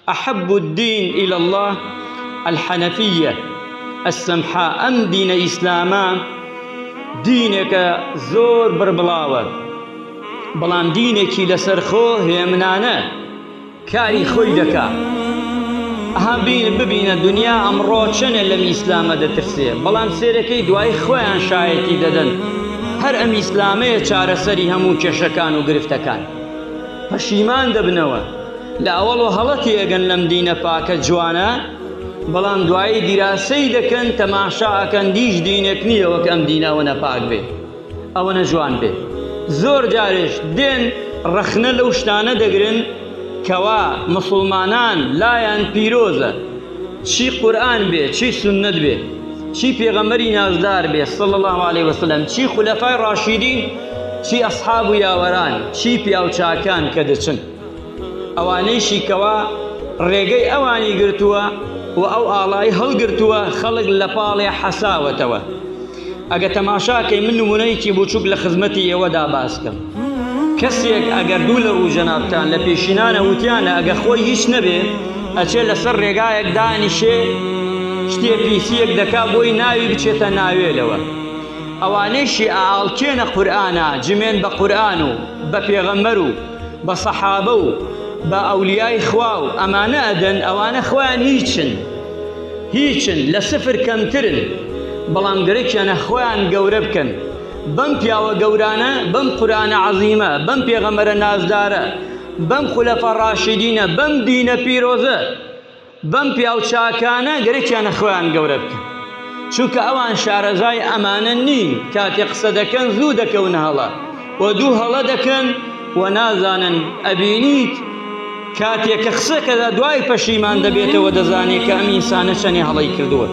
أحب الدين إلى الله الحنفية السمحاء. أم دين إسلاما دينك زور بربلاوة بلان دينك لسرخو هي منانة كاري خويدك ئەها ببینە دنیا ئەمڕۆ چەنە لەم ئیسلامە دەترسێ، بەڵام سێرەکەی دوای خۆیان شایەتی دەدەن هەر ئەم ئیسلامەیە چارەسەری هەموو کێشەکان و گرفتەکان. پەشیمان دەبنەوە لە ئەوەڵ و هەڵەتی ئەگەن لەم دینە پاکە جوانە، بەڵام دوایی دیراسەی دەکەن تەماشاکەن دیش دینێک نییە وەک ئەم دینەوە نەپاک بێ، ئەوە نەجوان بێ. زۆر جارێش دێن ڕەخنە لەو شتانە دەگرن کەوا مسلمانان لایەن پیرۆزە، چی قورئان بێ، چی سنت بێ، چی پێغەمبەری نازدار بێ صلی الله علیه وسلم، چی خولەفای ڕاشیدین، چی ئەسحاب و یاوەران، چی پیاوچاکان کە دەچن، ئەوانەیشی کەوا ڕێگەی ئەوانی گرتووە و ئەو ئاڵایی هەڵگرتووە خەڵک لە پاڵێ حەساوەتەوە. ئەگە تەماشاکەی من نمونەیەکی بچووک لە خزمەتی ئێوەدا باسکەم. کەسێک ئەگەر دوو لە ڕووژەنابتان لە پێشینانە وتیانە ئەگە خۆی هیچ نەبێ ئەچێ لەسەر ڕێگایەک دانیشێ شتێ پیسیەک دەکا بۆی ناوی بچێتە ناوێلەوە. ئەوانەیشی ئاڵکێنە قورئانە، جمێن بە قورئان و بە پێغەمبەر و بە سەحابە و بە ئەولیای خوا و ئەمانە ئەدەن، ئەوانە خۆیان هیچن لە سفر کەمترن، بەڵام گەرەکیانە خۆیان گەورە بکەن بەم پیاوە گەورانە، بەم قورئانە عەزیمە، بەم پێغەمبەرە نازدارە، بەم خولەفا ڕاشیدینە، بەم دینە پیرۆزە، بەم پیاوچاکانە گەرەکیانە خۆیان گەورە بکەن، چونکە ئەوان شارەزای ئەمانە نین. کاتێ قسە دەکەن زوو دەکەونە هەڵە و دوو هەڵە دەکەن و نازانن. ئەبینیت کاتێک کە قسەکەدا دوای پەشیمان دەبێتەوە دەزانێت کە ئەم ئینسانە چەنێ هەڵەی کردووە.